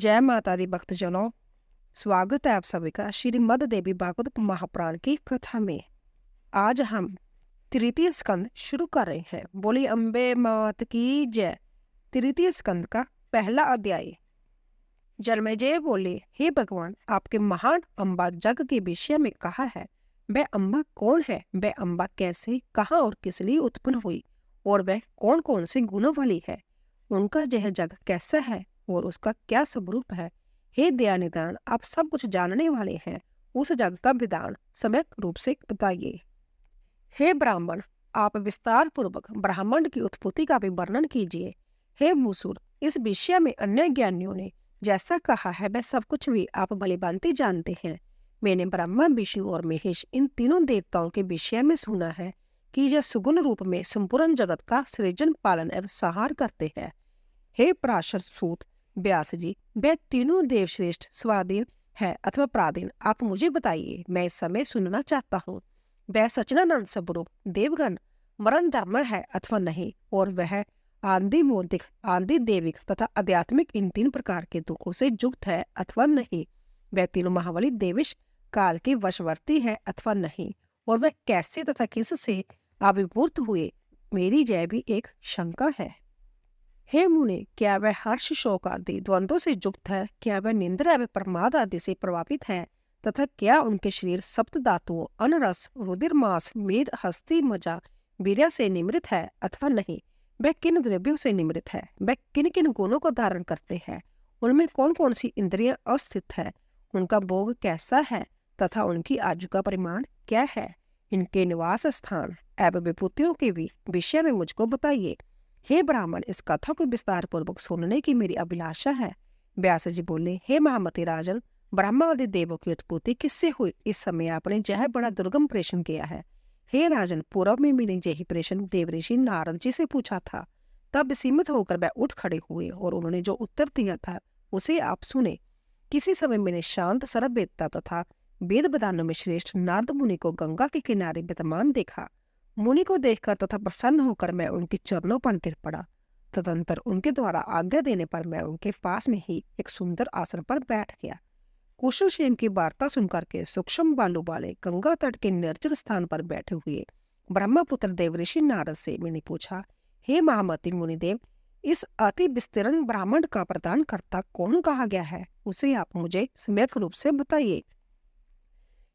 जय माता दी भक्तजनों, स्वागत है आप सभी का श्रीमद् देवी भागवत महापुराण की कथा में। आज हम तृतीय स्कंद शुरू कर रहे हैं। बोली अम्बे मात की जय। तृतीय स्कंद का पहला अध्याय। जन्मेजय बोले, हे भगवान, आपके महान अम्बा जग के विषय में कहा है। वह अम्बा कौन है? वह अम्बा कैसे, कहाँ और किस लिए उत्पन्न हुई, और वह कौन कौन से गुणों वाली है? उनका यह जग कैसा है और उसका क्या स्वरूप है? हे दयानिधान, आप सब कुछ जानने वाले हैं, उस जग का विधान सम्यक रूप से बताइए। हे ब्राह्मण, आप विस्तार पूर्वक ब्राह्मण की उत्पत्ति का भी वर्णन कीजिए। हे मूसुर, इस विषय में अन्य ज्ञानियों ने जैसा कहा है वह सब कुछ भी आप भलीभांति जानते हैं। मैंने ब्रह्मा, विष्णु और महेश इन तीनों देवताओं के विषय में सुना है कि यह सुगुण रूप में संपूर्ण जगत का सृजन, पालन एवं संहार करते हैं। हे पराशर सूत व्यास जी, वे तीनों देव श्रेष्ठ स्वाधीन है अथवा पराधीन, आप मुझे बताइए, मैं इस समय सुनना चाहता हूँ। वह सच्चिदानंद स्वरूप देवगण मरण धर्म है अथवा नहीं, और वह आदि बौद्धिक, आदि देविक तथा आध्यात्मिक इन तीन प्रकार के दुखों से युक्त है अथवा नहीं। वह तीनों महाबली देविश काल की वशवर्ती है अथवा नहीं, और वह कैसे तथा किस से आविर्भूत हुए, मेरी जय भी एक शंका है। हे मुनि, क्या वह हर्ष, शोक आदि द्वंद्वों से युक्त है? क्या वह निंद्रा एवं प्रमाद आदि से प्रभावित है? तथा क्या उनके शरीर सप्त धातुओं अनरस, रुधिर, मांस, मेद, हस्ती, मजा, वीर्य से निमृत है अथवा नहीं? वह किन द्रव्यों से निमृत है? वह किन किन गुणों को धारण करते हैं? उनमें कौन कौन सी इंद्रियां अस्थित है? उनका भोग कैसा है तथा उनकी आयु का परिमाण क्या है? इनके निवास स्थान एवं विभूतियों के भी विषय में मुझको बताइए। हे ब्राह्मण, इस कथा को विस्तार पूर्वक सुनने की मेरी अभिलाषा है। व्यास जी बोले, हे महामती राजन, ब्रह्मा आदि देवों की उत्पत्ति किससे हुई? इस समय आपने यह बड़ा दुर्गम प्रश्न किया है। हे राजन, पूर्व में मैंने यही प्रश्न देवऋषि नारद जी से पूछा था। तब सीमित होकर वह उठ खड़े हुए और उन्होंने जो उत्तर दिया था उसे आप सुने। किसी समय मैंने शांत सर्ववेदता तथा वेद विधानों में श्रेष्ठ नारद मुनि को गंगा के किनारे विद्यमान देखा। मुनि को देखकर तथा प्रसन्न होकर मैं उनके चरणों पर गिर पड़ा। तदंतर उनके द्वारा आज्ञा देने पर मैं उनके पास में ही एक सुंदर आसन पर बैठ गया। कुशल क्षेम की वार्ता सुनकर के सूक्ष्म बालू वाले गंगा तट के निर्जन स्थान पर बैठे हुए ब्रह्मपुत्र देवऋषि नारद से मैंने पूछा, हे महामती मुनिदेव, इस अति विस्तीर्ण ब्राह्मण का प्रदान करता कौन कहा गया है? उसे आप मुझे सम्यक रूप से बताइए।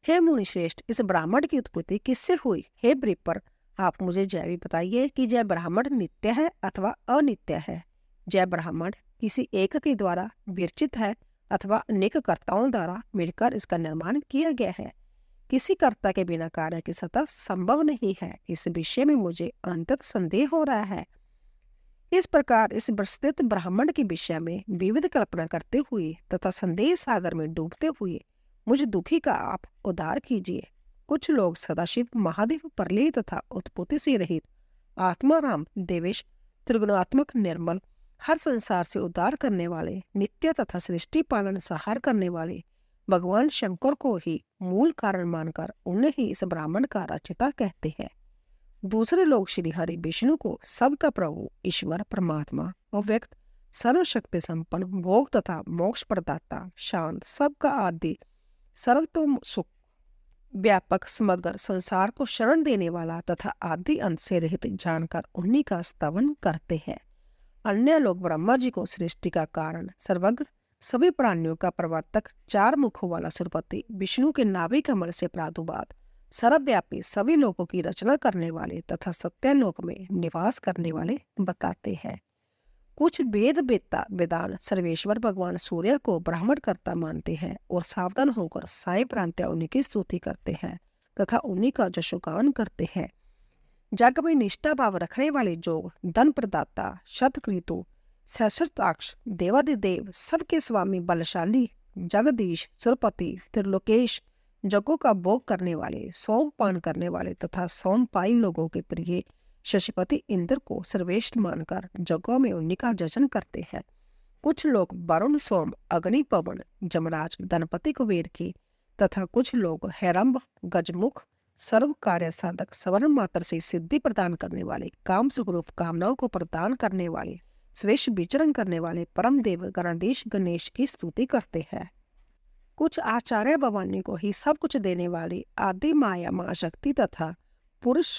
हे मुनि श्रेष्ठ, इस ब्राह्मण की उत्पत्ति किससे हुई? हे ब्रिपर, आप मुझे जय भी बताइए कि जय ब्राह्मण नित्य है अथवा अनित्य है। जय ब्राह्मण किसी एक के द्वारा विरचित है अथवा अनेक कर्ताओं द्वारा मिलकर इसका निर्माण किया गया है। किसी कर्ता के बिना कार्य की सत्ता संभव नहीं है। इस विषय में मुझे अंततः संदेह हो रहा है। इस प्रकार इस विस्तृत ब्राह्मण के विषय में विविध कल्पना करते हुए तथा संदेह सागर में डूबते हुए मुझे दुखी का आप उद्धार कीजिए। कुछ लोग सदाशिव, महादेव, प्रलय तथा उत्पत्ति से रहित आत्माराम, देवेश, त्रिगुणात्मक, निर्मल, हर संसार से उद्धार करने वाले, नित्य तथा सृष्टि पालन संहार करने वाले भगवान शंकर को ही मूल कारण मानकर उन्हें ही इस ब्राह्मण का रचयिता कहते हैं। दूसरे लोग श्री हरि विष्णु को सबका प्रभु, ईश्वर, परमात्मा, अव्यक्त, सर्वशक्ति संपन्न, भोग तथा मोक्ष प्रदाता, शांत, सबका आदि, सर्वतोम सुख, व्यापक, समग्र, संसार को शरण देने वाला तथा आदि अंत से रहित जानकर उन्हीं का स्तवन करते हैं। अन्य लोग ब्रह्मा जी को सृष्टि का कारण, सर्वज्ञ, सभी प्राणियों का प्रवर्तक, चार मुखों वाला सुरपति, विष्णु के नाभि कमल से प्रादुर्भाव, सर्वव्यापी, सभी लोगों की रचना करने वाले तथा सत्यलोक में निवास करने वाले बताते हैं। कुछ वेद वेत्ता वेदान सर्वेश्वर भगवान सूर्य को ब्राह्मण कर्ता मानते हैं और सावधान होकर साई प्रांत्य उन्हीं की स्तुति करते हैं तथा उन्हीं का यशोगान करते हैं। जग में निष्ठा भाव रखने वाले जोग, धन प्रदाता, शतकृतु, सहस्त्राक्ष, देवादिदेव, सबके स्वामी, बलशाली, जगदीश, सुरपति, त्रिलोकेश, जगों का भोग करने वाले, सोमपान करने वाले तथा सोमपाई लोगों के प्रिय शशिपति इंद्र को सर्वश्रेष्ठ मानकर जगों में उन्हीं का जजन करते हैं। कुछ लोग वरुण, सोम, अग्नि, पवन, जमराज, धनपति कुबेर की तथा कुछ लोग हैरंब, गजमुख, सर्व कार्य साधक, सवर्ण मात्र से सिद्धि प्रदान करने वाले, काम स्वरूप कामनाओं को प्रदान करने वाले, श्रेष्ठ विचरण करने वाले परम देव गणाधीश गणेश की स्तुति करते हैं। कुछ आचार्य भवानी को ही सब कुछ देने वाली आदि माया माँ शक्ति तथा पुरुष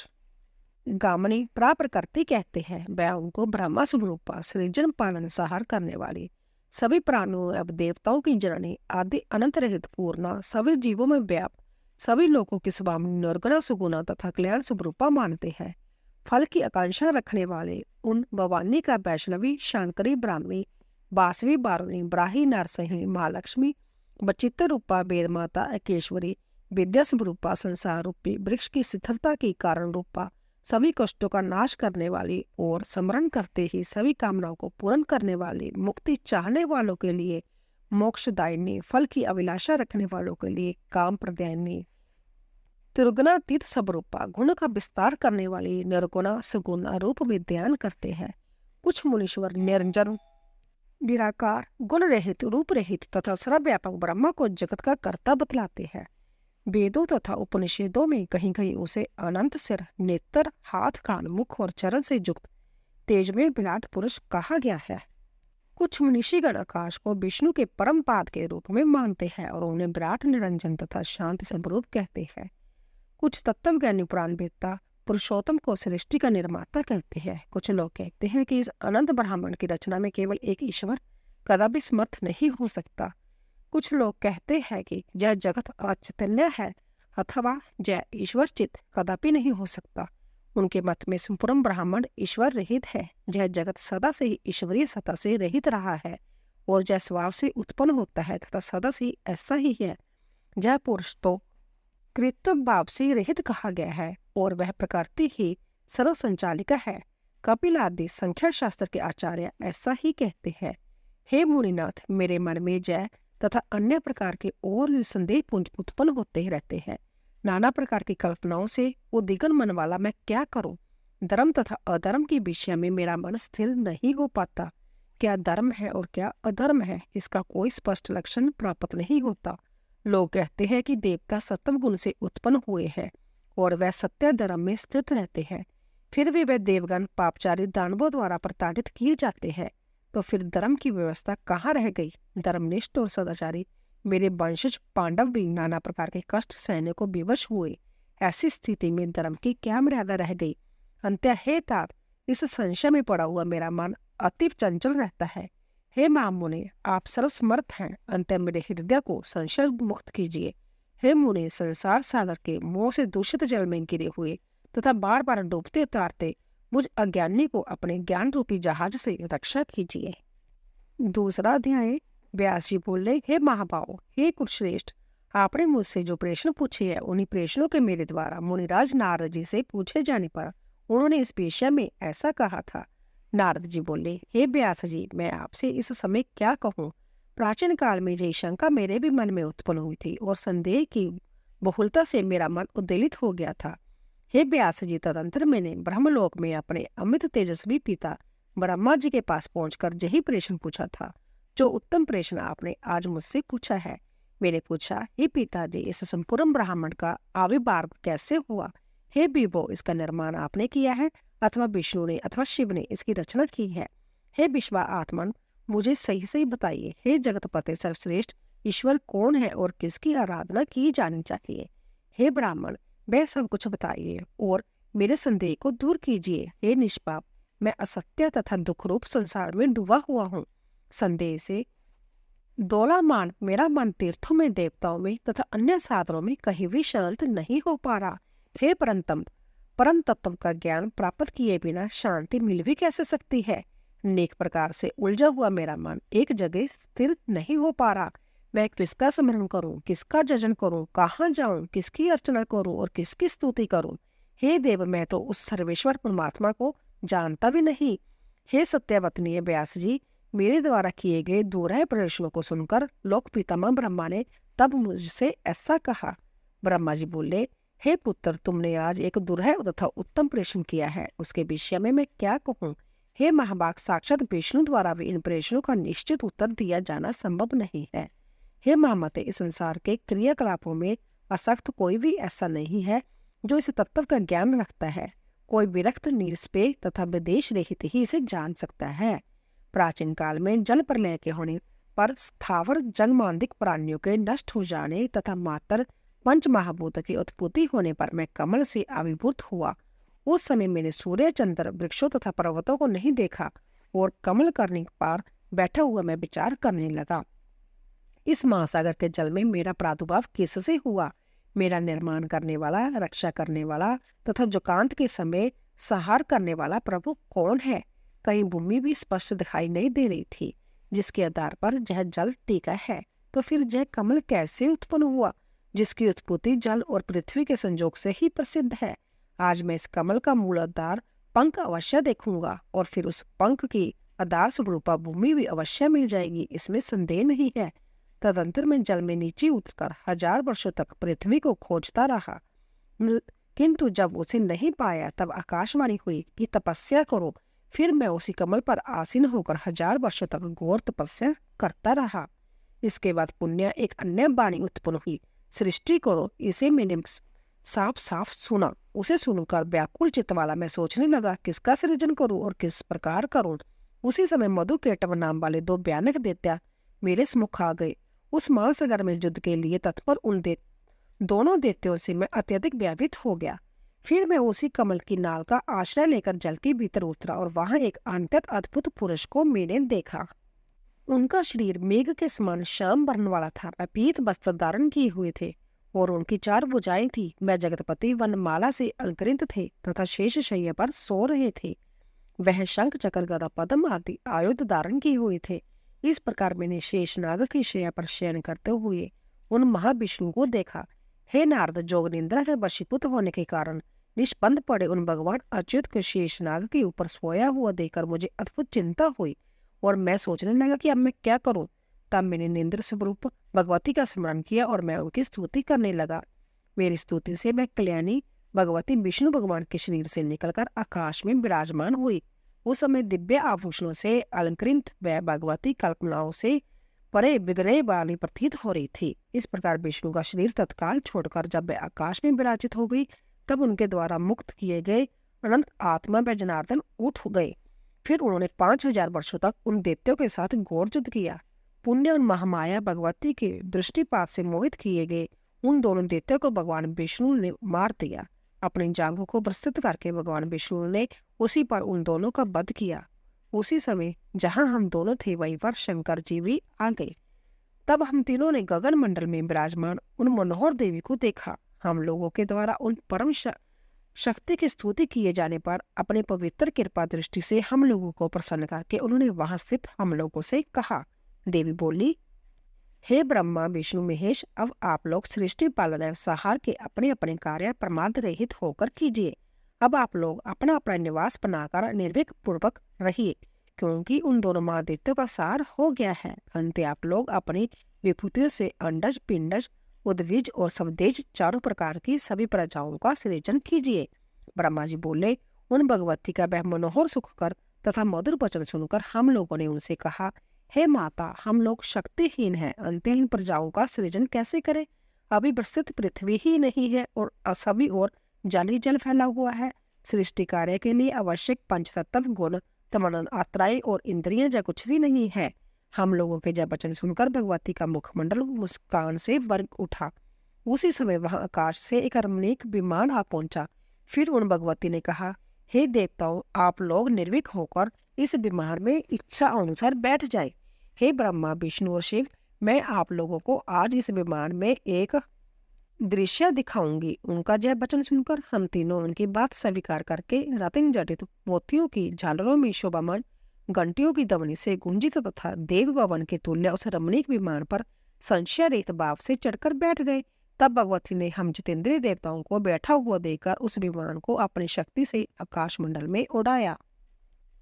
गामनी प्राप्रकृति कहते हैं। वह उनको ब्रह्मा स्वरूपा सृजन पालन सहार करने वाली सभी प्राणियों अब देवताओं की जननी आदि अनंत रहित पूर्णा सभी जीवों में व्याप्त सभी लोगों की स्वामी निर्गुणा सुगुणा तथा कल्याण स्वरूपा मानते हैं। फल की आकांक्षा रखने वाले उन भवानी का वैष्णवी शांकरी ब्राह्मणी बासवी बारुणी ब्राही नरसिंही महालक्ष्मी बचित्र रूपा वेद माता एकेश्वरी विद्या स्वरूपा संसार रूपी वृक्ष की शिथिलता की कारण रूपा सभी कष्टों का नाश करने वाली और स्मरण करते ही सभी कामनाओं को पूर्ण करने वाली मुक्ति चाहने वालों के लिए मोक्षदायिनी फल की अभिलाषा रखने वालों के लिए काम प्रदायिनी त्रिगुणातीत स्वरूपा गुण का विस्तार करने वाली निर्गुणा सुगुणा रूप में ध्यान करते हैं। कुछ मुनीश्वर निरंजन निराकार गुण रहित रूप रहित तथा सर्वव्यापक ब्रह्मा को जगत का कर्ता बतलाते हैं। वेदों तथा उपनिषदों में कहीं कहीं उसे अनंत सिर नेत्र हाथ कान मुख और चरण से युक्त तेजमय विराट पुरुष कहा गया है। कुछ मनीषीगण आकाश को विष्णु के परम पाद के रूप में मानते हैं और उन्हें विराट निरंजन तथा शांति स्वरूप कहते हैं। कुछ तत्वज्ञानी पुराण वेदता पुरुषोत्तम को सृष्टि का निर्माता कहते हैं। कुछ लोग कहते हैं कि इस अनंत ब्रह्मांड की रचना में केवल एक ईश्वर कदापि समर्थ नहीं हो सकता। कुछ लोग कहते हैं कि यह जगत अचैतन्य है अथवा यह ईश्वर चित्त कदापि नहीं हो सकता। उनके मत में संपूर्ण ब्रह्मांड ईश्वर रहित है। यह जगत सदा से ही ईश्वरीय सत्ता से रहित रहा है और यह स्वभाव से उत्पन्न होता है तथा सदा से ऐसा ही है। यह पुरुष तो कृत्रिम भाव से रहित कहा गया है और वह प्रकृति ही सर्व संचालिका है। कपिल आदि संख्या शास्त्र के आचार्य ऐसा ही कहते हैं। हे मुनिनाथ, मेरे मन में जय तथा अन्य प्रकार के और संदेह पुंज उत्पन्न होते ही रहते हैं। नाना प्रकार की कल्पनाओं से उद्विग्न मन वाला मैं क्या करूं? धर्म तथा अधर्म के विषय में मेरा मन स्थिर नहीं हो पाता। क्या धर्म है और क्या अधर्म है, इसका कोई स्पष्ट लक्षण प्राप्त नहीं होता। लोग कहते हैं कि देवता सत्व गुण से उत्पन्न हुए हैं और वह सत्य धर्म में स्थित रहते हैं। फिर भी वह देवगण पापचारी दानवों द्वारा प्रताड़ित किए जाते हैं। तो फिर धर्म की व्यवस्था कहाँ रह गई? धर्मनिष्ठ और सदाचारी मेरे वंशज पांडव भी नाना प्रकार के कष्ट सहने को विवश हुए। ऐसी स्थिति में धर्म की क्या मर्यादा रह गई? अंत्य हे तात, इस संशय में पड़ा हुआ मेरा मन अति चंचल रहता है। हे महामुनि, आप सर्वसमर्थ हैं, अंत्य मेरे हृदय को संशय मुक्त कीजिए। हे मुनि, संसार सागर के मोह से दूषित जल में गिरे हुए तथा बार बार डूबते उतारते मुझ अज्ञानी को अपने ज्ञान रूपी जहाज से रक्षा कीजिए। दूसरा अध्याय। व्यास जी बोले, हे महाभाव, हे कुरुश्रेष्ठ, आपने मुझसे जो प्रश्न पूछे हैं उन्हीं प्रश्नों के मेरे द्वारा मुनिराज नारद जी से पूछे जाने पर उन्होंने इस विषय में ऐसा कहा था। नारद जी बोले, हे व्यास जी, मैं आपसे इस समय क्या कहूँ? प्राचीन काल में यही शंका मेरे भी मन में उत्पन्न हुई थी और संदेह की बहुलता से मेरा मन उद्वेलित हो गया था। हे व्यास जी, तदंतर मैंने ब्रह्मलोक में अपने अमित तेजस्वी पिता ब्रह्मा जी के पास पहुंचकर यही प्रश्न पूछा था जो उत्तम प्रश्न आपने आज मुझसे पूछा है। मैंने पूछा, हे पिताजी, इस संपूर्ण ब्रह्मांड का आविर्भाव कैसे हुआ? हे विभो, इसका निर्माण आपने किया है अथवा विष्णु ने अथवा शिव ने इसकी रचना की है? हे विश्वा आत्मन, मुझे सही सही बताइए। हे जगतपते सर्वश्रेष्ठ, ईश्वर कौन है और किसकी आराधना की जानी चाहिए? हे ब्राह्मण, वह सब कुछ बताइए और मेरे संदेह को दूर कीजिए। हे निष्पाप, मैं असत्य तथा दुख रूप संसार में डूबा हुआ हूँ। संदेह से दोलामान मेरा मन तीर्थों में देवताओं में तथा अन्य साधनों में कहीं भी शांत नहीं हो पा रहा। हे परम तत्व का ज्ञान प्राप्त किए बिना शांति मिल भी कैसे सकती है? अनेक प्रकार से उलझा हुआ मेरा मन एक जगह स्थिर नहीं हो पा रहा। मैं किसका स्मरण करूं, किसका जजन करूं, कहाँ जाऊं, किसकी अर्चना करूं और किसकी स्तुति करूं? हे देव, मैं तो उस सर्वेश्वर परमात्मा को जानता भी नहीं। हे सत्यवतनीय व्यास जी, मेरे द्वारा किए गए दूरह प्रश्नों को सुनकर लोक पितामह ब्रह्मा ने तब मुझसे ऐसा कहा। ब्रह्मा जी बोले, हे पुत्र, तुमने आज एक दुरह तथा उत्तम प्रश्न किया है, उसके विषय में मैं क्या कहूँ? हे महाभाग, साक्षात विष्णु द्वारा भी इन प्रश्नों का निश्चित उत्तर दिया जाना संभव नहीं है। हे महामते, इस संसार के क्रियाकलापों में आसक्त कोई भी ऐसा नहीं है जो इस तत्व का ज्ञान रखता है। कोई विरक्त निरस्पेक्ष तथा विदेश रहित ही इसे जान सकता है। प्राचीन काल में जल प्रलय के होने पर स्थावर जलमांदिक प्राणियों के नष्ट हो जाने तथा मात्र पंच महाभूत की उत्पत्ति होने पर मैं कमल से आविर्भूत हुआ। उस समय मैंने सूर्य, चंद्र, वृक्षों तथा पर्वतों को नहीं देखा और कमल करने पर बैठा हुआ मैं विचार करने लगा, इस महासागर के जल में मेरा प्रादुर्भाव किससे हुआ? मेरा निर्माण करने वाला, रक्षा करने वाला तथा जुकांत के समय संहार करने वाला प्रभु कौन है? कहीं भूमि भी स्पष्ट दिखाई नहीं दे रही थी जिसके आधार पर यह जल टीका है। तो फिर यह कमल कैसे उत्पन्न हुआ जिसकी उत्पत्ति जल और पृथ्वी के संयोग से ही प्रसिद्ध है? आज मैं इस कमल का मूल आधार पंख अवश्य देखूंगा और फिर उस पंख की आधार स्वरूपा भूमि भी अवश्य मिल जाएगी, इसमें संदेह नहीं है। तदंतर मैं जल में नीचे उतरकर 1000 वर्षों तक पृथ्वी को खोजता रहा, किंतु जब उसे नहीं पाया तब आकाशवाणी हुई कि तपस्या करो। फिर मैं उसी कमल पर आसीन होकर 1000 वर्षों तक घोर तपस्या करता रहा। इसके बाद पुण्य एक अन्य वाणी उत्पन्न हुई, सृष्टि करो। इसे मैंने साफ साफ सुना। उसे सुनकर व्याकुल चित्त वाला मैं सोचने लगा, किसका सृजन करूं और किस प्रकार करूं। उसी समय मधु केटव नाम वाले 2 भयानक दैत्य मेरे सम्मुख आ गए। उस महासागर में युद्ध के लिए तत्पर उन दोनों दैत्यों से मैं अत्यधिक भयभीत हो गया। फिर मैं उसी कमल की नाल का आश्रय लेकर जल के भीतर उतरा और वहां एक अत्यंत अद्भुत पुरुष को मैंने देखा। उनका शरीर मेघ के समान श्याम वर्ण वाला था। वह पीत वस्त्र धारण किए हुए थे और उनकी 4 भुजाएं थी। वह जगतपति वनमाला से अलंकृत थे तथा शेष शैया पर सो रहे थे। वह शंख, चक्र, गदा, पद्म आदि आयुध धारण किए हुए थे। इस प्रकार मैंने शेषनाग की शैया पर शयन करते हुए उन महाविष्णु को देखा। हे नारद, जोग निद्रा के वशीभूत होने के कारण निष्पंद पड़े उन भगवान अच्युत को शेषनाग के ऊपर सोया हुआ देखकर मुझे अद्भुत चिंता हुई और मैं सोचने लगा कि अब मैं क्या करूं। तब मैंने निंद्र स्वरूप भगवती का स्मरण किया और मैं उनकी स्तुति करने लगा। मेरी स्तुति से मैं कल्याणी भगवती विष्णु भगवान के शरीर से निकलकर आकाश में विराजमान हुई। उस समय दिव्य आभूषणों से अलंकृत व भगवती कल्पनाओं से परे बिगड़े वाली प्रतीत हो रही थी। इस प्रकार विष्णु का शरीर तत्काल छोड़कर जब वे आकाश में विराजित हो गई तब उनके द्वारा मुक्त किए गए अनंत आत्मा व जनार्दन उठ गए। फिर उन्होंने 5000 वर्षों तक उन दैत्यों के साथ घोर युद्ध किया। पुण्य और महामाया भगवती के दृष्टिपात से मोहित किए गए उन दोनों दैत्यों को भगवान विष्णु ने मार दिया। अपनी जांघों को प्रस्तुत करके भगवान विष्णु ने उसी पर उन दोनों का वध किया। उसी समय जहां हम दोनों थे वहीं पर शंकर जी भी आ गए। तब हम तीनों ने गगन मंडल में विराजमान उन मनोहर देवी को देखा। हम लोगों के द्वारा उन परम शक्ति की स्तुति किए जाने पर अपने पवित्र कृपा दृष्टि से हम लोगों को प्रसन्न करके उन्होंने वहां स्थित हम लोगों से कहा। देवी बोली, हे ब्रह्मा, विष्णु, महेश, अब आप लोग सृष्टि पालन एवं संहार के अपने अपने कार्य प्रमाद रहित होकर कीजिए। अब आप लोग अपना अपना निवास बनाकर निर्भीक पूर्वक रहिए, क्योंकि उन दोनों महादेवों का सार हो गया है। अंत आप लोग अपनी विभूतियों से अंडज, पिंडज, उद्भिज और स्वदेज 4 प्रकार की सभी प्रजाओं का सृजन कीजिए। ब्रह्मा जी बोले, उन भगवती का वह मनोहर सुख कर तथा मधुर वचन सुनकर हम लोगों ने उनसे कहा, हे माता, हम लोग शक्तिहीन हैं, अंतहीन प्रजाओं का सृजन कैसे करें? अभी विस्तृत पृथ्वी ही नहीं है और सभी और जल ही जल फैला हुआ है। सृष्टि कार्य के लिए आवश्यक पंचतत्व, गुण, तमन, आत्राएं और इंद्रियां जब कुछ भी नहीं है। हम लोगों के जब वचन सुनकर भगवती का मुखमंडल मुस्कान से वर्ग उठा। उसी समय वहां आकाश से एक रमणीक विमान आ पहुंचा। फिर उन भगवती ने कहा, हे देवताओं, आप लोग निर्भीक होकर इस विमान में इच्छा अनुसार बैठ जाए। हे ब्रह्मा, विष्णु और शिव, मैं आप लोगों को आज इस विमान में एक दृश्य दिखाऊंगी। उनका जय वचन सुनकर हम तीनों उनकी बात स्वीकार करके रत्न जटित मोतियों की झालरों में शोभामान घंटियों की ध्वनि से गुंजित तथा देव भवन के तुल्य उस रमणीक विमान पर संशय रहित भाव से चढ़कर बैठ गए। तब भगवती ने हम जितेंद्रीय देवताओं को बैठा हुआ देखकर उस विमान को अपनी शक्ति से आकाश मंडल में उड़ाया।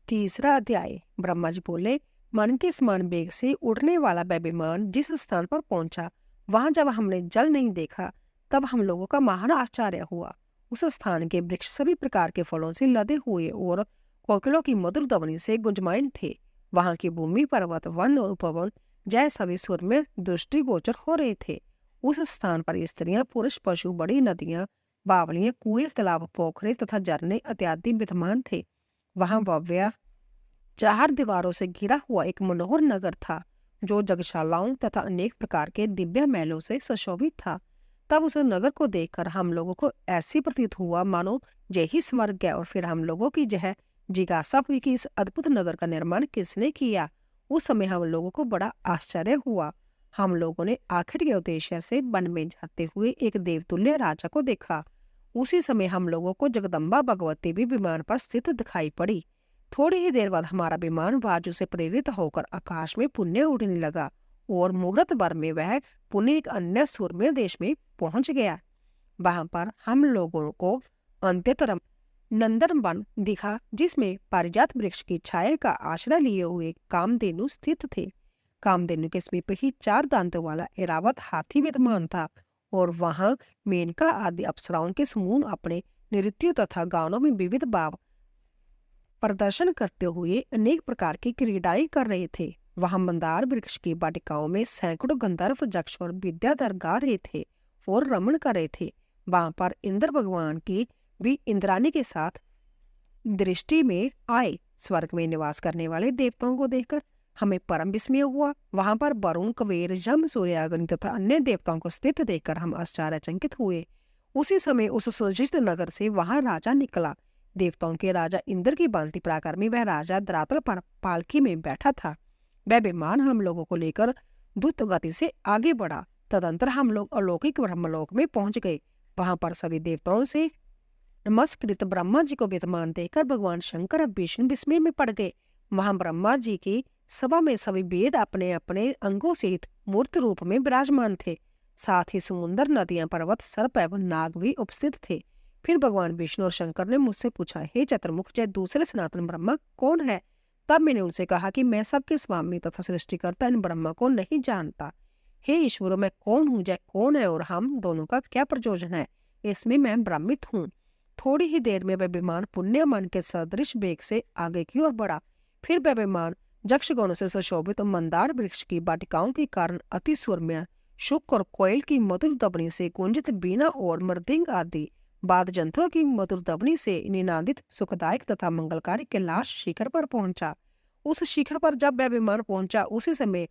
3रा अध्याय। ब्रह्मा जी बोले, मन के समान वेग से उड़ने वाला वह विमान जिस स्थान पर पहुंचा, वहां जब हमने जल नहीं देखा तब हम लोगों का महान आश्चर्य हुआ। उस स्थान के वृक्ष सभी प्रकार के फलों से लदे हुए और कोकिलों की मधुर ध्वनि से गुंजमायन थे। वहां की भूमि, पर्वत, वन और उपवन जय सभी सुर में दृष्टिगोचर हो रहे थे। उस स्थान पर स्त्रियां, पुरुष, पशु, बड़ी नदियां, बावलियां, कुएं, तालाब, पोखरे तथा झरने इत्यादि विद्यमान थे। वहां भव्य 4 दीवारों से घिरा हुआ एक मनोहर नगर था, जो जगशालाओं तथा अनेक प्रकार के दिव्य महलों से सुशोभित था। तब उस नगर को देखकर हम लोगों को ऐसी प्रतीत हुआ मानो यही स्वर्ग है। और फिर हम लोगों की यह जिज्ञासा हुई कि इस अद्भुत नगर का निर्माण किसने किया। उस समय हम लोगों को बड़ा आश्चर्य हुआ। हम लोगों ने आखिर के उद्देश्य से वन में जाते हुए एक देवतुल्य राजा को देखा। उसी समय हम लोगों को जगदम्बा भगवती भी विमान पर स्थित दिखाई पड़ी। थोड़ी ही देर बाद हमारा विमान वायु से प्रेरित होकर आकाश में पुण्य उड़ने लगा और मुहूर्त भर में वह पुण्य एक अन्य सुरम्य देश में पहुंच गया। वहां पर हम लोगों को अंत्यतरम नंदनवन दिखा, जिसमें पारिजात वृक्ष की छाया का आश्रय लिए हुए कामधेनु स्थित थे। कामधेनु के समीप ही 4 दांतों वाला ऐरावत हाथी विद्यमान था और वहां मेनका आदि अप्सराओं के समूह अपने नृत्यों तथा गानों में विविध भाव प्रदर्शन करते हुए अनेक प्रकार की क्रीड़ाएं कर रहे थे। वहां मंदार वृक्ष की वाटिकाओं में सैकड़ों गंधर्व यक्ष और विद्याधर गा रहे थे और रमण कर रहे थे। वहां पर इंद्र भगवान की भी इंद्राणी के साथ दृष्टि में आए। स्वर्ग में निवास करने वाले देवताओं को देखकर हमें परम विस्मय हुआ। वहां पर वरुण, कुबेर, यम, सूर्य, अग्नि तथा अन्य देवताओं को स्थित देखकर हम आश्चर्यचकित हुए। उसी समय उस सुजित नगर से वहां राजा निकला। देवताओं के राजा इंद्र की भांति प्राकार में वह राजा धरातल पर पालकी में बैठा था। वह विमान हम लोगों को लेकर द्रुत गति से आगे बढ़ा। तदंतर हम लोग अलौकिक ब्रह्मलोक में पहुंच गए। वहां पर सभी देवताओं से नमस्कृत ब्रह्मा जी को विद्यमान देखकर भगवान शंकर और विष्णु विस्मय में पड़ गए। वहां ब्रह्मा जी की सभा में सभी वेद अपने अपने अंगों सहित मूर्त रूप में विराजमान थे। साथ ही समुद्र, नदियां, पर्वत, सर्प एवं नाग भी उपस्थित थे। फिर भगवान विष्णु और शंकर ने मुझसे पूछा, हे चतुर्मुख, जय दूसरे सनातन ब्रह्मा कौन है? तब मैंने उनसे कहा कि मैं सबके स्वामी तथा सृष्टिकर्ता इन ब्रह्मा को नहीं जानता। हे ईश्वर, मैं कौन हूँ, जय कौन है और हम दोनों का क्या प्रयोजन है, इसमें मैं भ्रमित हूँ। थोड़ी ही देर में वह विमान पुण्य मन के सदृश वेग से आगे की ओर बढ़ा। फिर वह विमान यक्षगणों से सुशोभित मंदार वृक्ष की वाटिकाओं के कारण अति सुरम्य शुक और कोयल की मधुर ध्वनि से गुंजित बीना और मृदंग आदि वाद्य यंत्रों की मधुर ध्वनि से निनादित सुखदायक तथा मंगलकारी कैलाश शिखर पर पहुंचा। उस शिखर पर जब वह विमान पहुंचा, उसी समय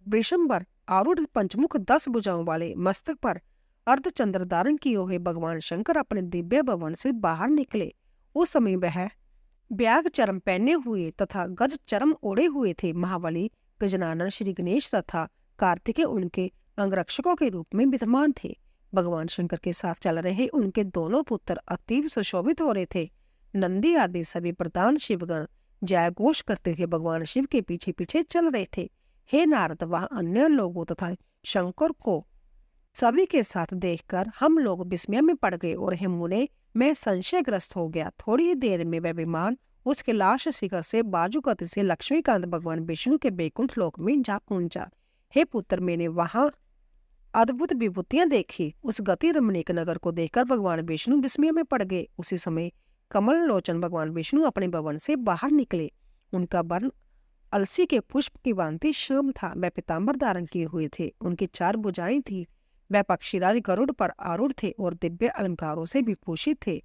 वृषंबर आरूढ़ पंचमुख 10 भुजाओं वाले मस्तक पर अर्धचंद्र धारण किए हुए भगवान शंकर अपने दिव्य भवन से बाहर निकले। उस समय वह व्याघ चरम पहने हुए तथा गज चरम ओढ़े हुए थे। महाबली गजनानन श्री गणेश तथा कार्तिकेय उनके अंगरक्षकों के रूप में विद्यमान थे। भगवान शंकर के साथ चल रहे उनके दोनों पुत्र अतीव सुशोभित हो रहे थे। नंदी आदि सभी प्रधान शिवगण जय घोष करते हुए भगवान शिव के पीछे पीछे चल रहे थे। हे नारद, वहां अन्य लोगों तथा शंकर को सभी के साथ देखकर हम लोग विस्मय में पड़ गए और हे मुने, मैं संशयग्रस्त हो गया। थोड़ी ही देर में वह विमान उस कैलाश शिखर से बाजू गति से लक्ष्मीकांत भगवान विष्णु के बैकुंठ लोक में जा पहुंचा। हे पुत्र, मैंने वहां अद्भुत विभूतियां देखी। उस गति रमणीक नगर को देखकर भगवान विष्णु विस्मय में पड़ गए। उसी समय कमल लोचन भगवान विष्णु अपने भवन से बाहर निकले। उनका वर्ण अलसी के पुष्प की भांति श्याम था। वह पीताम्बर धारण किए हुए थे। उनकी 4 भुजाएं थी। वह पक्षीराज गरुड़ पर आरूढ़ थे और दिव्य अलंकारों से विभूषित थे।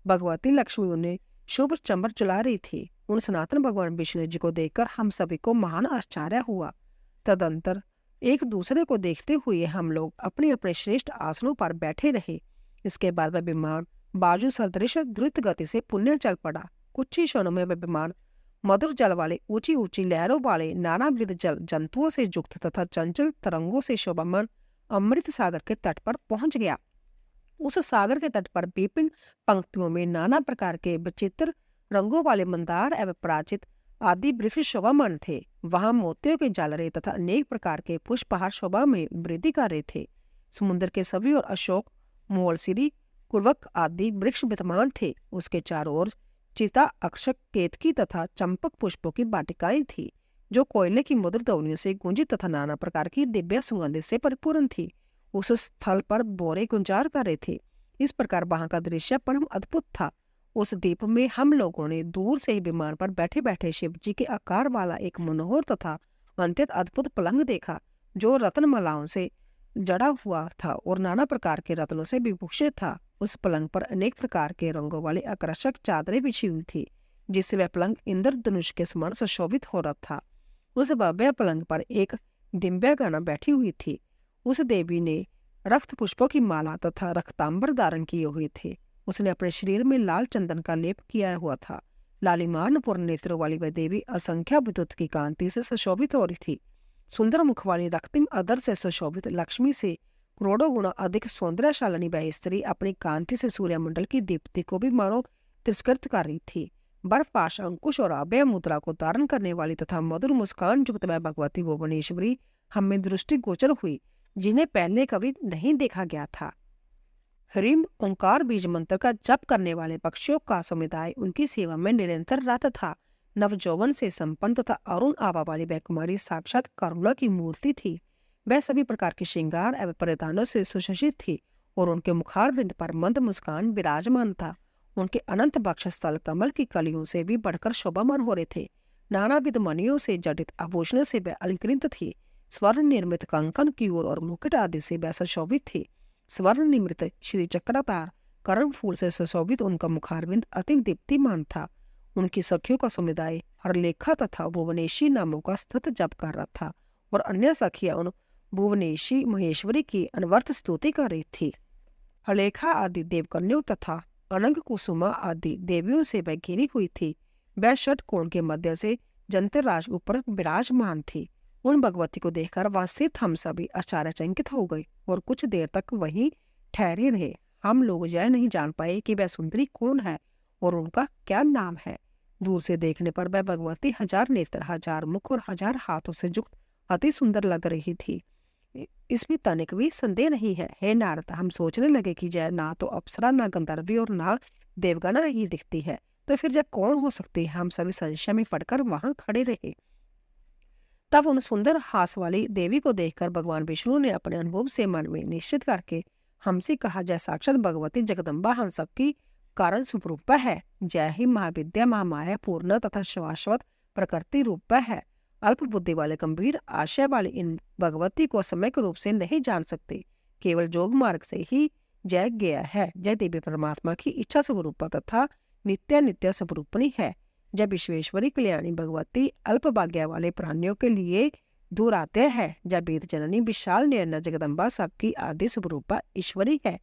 भगवती लक्ष्मी उन्हें शुभ चंबर चला रही थी। उन सनातन भगवान विष्णु जी को देखकर हम सभी को महान आश्चर्य हुआ। तदंतर एक दूसरे को देखते हुए हम लोग अपने अपने श्रेष्ठ आसनों पर बैठे रहे। इसके बाद वह विमान बाजू सदृश द्रुत गति से पुण्य चल पड़ा। कुछ ही क्षणों में वह विमान मधुर जल वाले, ऊंची ऊंची लहरों वाले, नानाविध जल जंतुओं से युक्त तथा चंचल तरंगों से शोभामान अमृत सागर के तट पर पहुंच गया। उस सागर के तट पर विभिन्न पंक्तियों में नाना प्रकार के विचित्र रंगों वाले मंदार एवं पराजित आदि वृक्ष शोभामान थे। वहां मोतियों के झालरें तथा अनेक प्रकार के पुष्पहार शोभा में वृद्धि कर रहे थे। समुद्र के सभी और अशोक, मोलसिरी, कुर्वक आदि वृक्ष विद्यमान थे। उसके चारों ओर चिता, अक्षक, केतकी तथा चंपक पुष्पों की वाटिकाएं थी, जो कोयले की मधुर ध्वनियों से गूंजित तथा नाना प्रकार की दिव्य सुगंधि से परिपूर्ण थी। उस स्थल पर बोरे गुंजार कर रहे थे। इस प्रकार वहां का दृश्य परम अद्भुत था। उस द्वीप में हम लोगों ने दूर से ही विमान पर बैठे बैठे शिव जी के आकार वाला एक मनोहर तथा अत्यंत अद्भुत पलंग देखा, जो रत्नमालाओं से जड़ा हुआ था और नाना प्रकार के रत्नों से विभूषित था। उस पलंग पर अनेक प्रकार के रंगों वाली आकर्षक चादरें बिछी हुई थी। जिससे वह पलंग इंद्रधनुष के समान सुशोभित हो रहा था। उस भव्य पलंग पर एक दिव्यांगना बैठी हुई थी। उस देवी ने रक्त पुष्पों की माला तथा रक्तांबर धारण किए हुए थे। उसने अपने शरीर में लाल चंदन का लेप किया हुआ था। लालिमान पूर्ण नेत्रों वाली वह देवी असंख्य विद्युत की कांति से सुशोभित हो रही थी। सुंदर मुख वाली रक्तिम अदर से सुशोभित लक्ष्मी से करोड़ों गुना अधिक सौंदर्यशालिनी वह स्त्री अपनी कांति से सूर्यमंडल की दीप्ति को भी मानो तिरस्कृत कर रही थी। बर्फपाश अंकुश और अभय मुद्रा को धारण करने वाली तथा मधुर मुस्कान युक्त वह भगवती भुवनेश्वरी हमें दृष्टिगोचर हुई, जिन्हें पहले कभी नहीं देखा गया था। ह्रीम ओंकार बीज मंत्र का जप करने वाले पक्षियों का समुदाय उनकी सेवा में निरंतर रत था। नवजौवन से संपन्न तथा अरुण आभा वाली वह कुमारी साक्षात करुणा की मूर्ति थी। वह सभी प्रकार के श्रृंगार एवं परिधानों से सुशोभित थी और उनके मुखारविंद पर मंद मुस्कान विराजमान था। उनके अनंत वक्षस्थल कमल की कलियों से भी बढ़कर शोभामान हो रहे थे। नानाविध मणियों से जडित आभूषणों से वह अलंकृत थी। स्वर्ण निर्मित कंकन की ओर और मुकुट आदि से वह सुशोभित थी। स्वर्ण निर्मित श्री चक्रपार कर्ण फूल से सुशोभित उनका मुखारविंद अति दीप्तिमान था। उनकी सखियों का समुदाय हरलेखा तथा भुवनेशी नामों का स्थित जप कर रहा था और अन्य सखियां उन भुवनेशी महेश्वरी की अनवर्थ स्तुति कर रही थी। हरलेखा आदि देवकन्याओं तथा अनंग कुसुमा आदि देवियों से वह घिरी हुई थी। वह षटकोण के मध्य से जंतरराज ऊपर विराजमान थी। उन भगवती को देखकर वहां स्थित हम सभी आश्चर्यचकित हो गए और कुछ देर तक वहीं ठहरे रहे। हम लोग यह नहीं जान पाए कि वह सुंदरी कौन है और उनका क्या नाम है। दूर से देखने पर वह भगवती हजार नेत्र, हजार मुख और हजार हाथों से युक्त अति सुंदर लग रही थी। इसमें तनिक भी संदेह नहीं है। हे नारद, हम सोचने लगे कि जय ना तो अप्सरा, ना गंधर्वी और ना देवगना ही दिखती है, तो फिर जय कौन हो सकती है। हम सभी संशय में पड़कर वहां खड़े रहे। तब उन सुंदर हास वाली देवी को देखकर भगवान विष्णु ने अपने अनुभव से मन में निश्चित करके हमसे कहा, जय साक्षात भगवती जगदम्बा हम सबकी कारण स्वरूप है। जय ही महाविद्या, महामाया, पूर्ण तथा शाश्वत प्रकृति रूप है। अल्प बुद्धि वाले गंभीर आशय वाले इन भगवती को सम्यक रूप से नहीं जान सकते। केवल जोग मार्ग से ही जय गया है। जय देवी परमात्मा की इच्छा स्वरूप तथा नित्य नित्य स्वरूपणी है। जब विश्वेश्वरी कल्याणी भगवती अल्प भाग्य वाले प्राणियों के लिए दूर आते हैं। जब वेद जननी विशाल नयना जगदम्बा सबकी आदि स्वरूपा ईश्वरी है।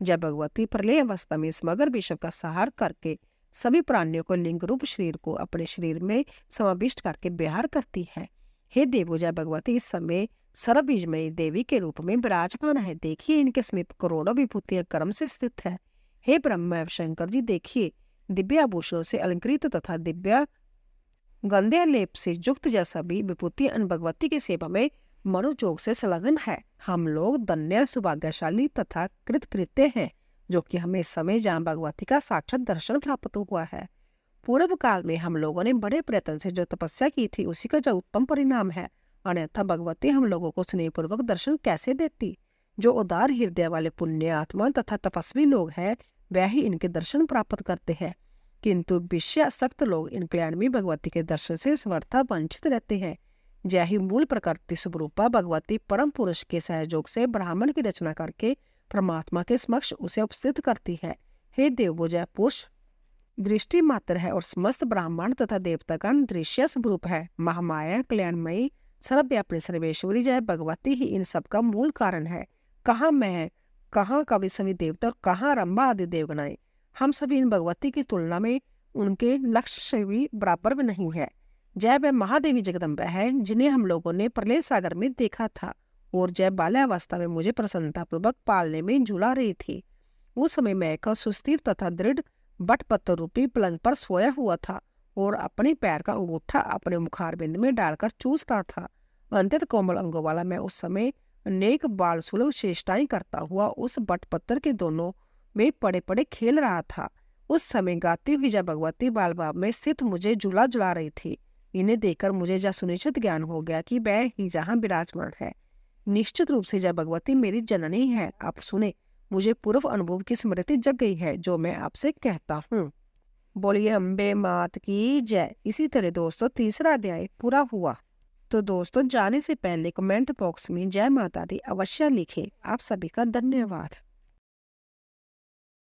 जब भगवती प्रलय अवस्था में समग्र विश्व का सहार करके सभी प्राणियों को लिंग रूप शरीर को अपने शरीर में समाविष्ट करके विहार करती है। हे देवो, जय भगवती इस समय सर्वबीजमयी देवी के रूप में विराजमान है। देखिए, इनके समीप करोड़ों विभूतियां कर्म से स्थित है। हे ब्रह्मा एवं शंकर जी, देखिए, दिव्य आभूषणों से अलंकृत तथा दिव्य गंधे लेप से युक्त जैसा भी विभूति अन भगवती की सेवा में मनोयोग से संलग्न है। हम लोग धन्य, सौभाग्यशाली तथा कृतकृत्य हैं, जो कि हमें समय जहाँ भगवती का साक्षात दर्शन प्राप्त हुआ है। पूर्व काल में हम लोगों ने बड़े प्रयत्न से जो तपस्या की थी, उसी का जो उत्तम परिणाम है। अन्यथा भगवती हम लोगों को स्नेहपूर्वक दर्शन कैसे देती। जो उदार हृदय वाले पुण्य आत्मा तथा तपस्वी लोग हैं, वह ही इनके दर्शन प्राप्त करते हैं, किंतु विषयासक्त लोग इन कल्याणमयी भगवती के दर्शन से समर्था वंचित रहते हैं। जय ही मूल प्रकृति स्वरूपा भगवती परम पुरुष के सहयोग से ब्राह्मण की रचना करके परमात्मा के समक्ष उसे उपस्थित करती है। हे देवो, जय पुरुष दृष्टि मात्र है और समस्त ब्राह्मण तथा देवतागण दृश्य स्वरूप है। महामाया कल्याणमयी सर्वव्यापिनी सर्वेश्वरी जय भगवती ही इन सब का मूल कारण है। कहाँ मैं, कहाँ कवि सभी देवता और कहाँ रंभा आदि देवगणाएं। हम सभी इन भगवती की तुलना में उनके लक्ष्य से भी बराबर में नहीं है। जय वह महादेवी जगदम्बा है जिन्हें हम लोगों ने प्रलय सागर में देखा था और जय बाल्यावस्था में मुझे प्रसन्नतापूर्वक पालने में झूला रही थी। उस समय मैं एक सुस्थिर तथा दृढ़ बटपत्र रूपी पलंग पर सोया हुआ था और अपने पैर का अंगूठा अपने मुखारबिंद में डालकर चूस रहा था। अत्यंत कोमल अंगों वाला मैं उस समय अनेक बाल सुलभ चेष्टाएं करता हुआ उस बटपत्र के दोनों में पड़े पड़े खेल रहा था। उस समय गाती हुई जब भगवती बाल भाव में स्थित मुझे झुला झुला रही थी। इन्हें देखकर मुझे जब सुनिश्चित ज्ञान हो गया कि वह ही जहाँ विराजमान है। निश्चित रूप से जब भगवती मेरी जननी है। आप सुने, मुझे पूर्व अनुभव की स्मृति जग गई है जो मैं आपसे कहता हूँ। बोलिए अम्बे मात की जय। इसी तरह दोस्तों तीसरा अध्याय पूरा हुआ। तो दोस्तों जाने से पहले कमेंट बॉक्स में जय माता दी अवश्य लिखें। आप सभी का धन्यवाद।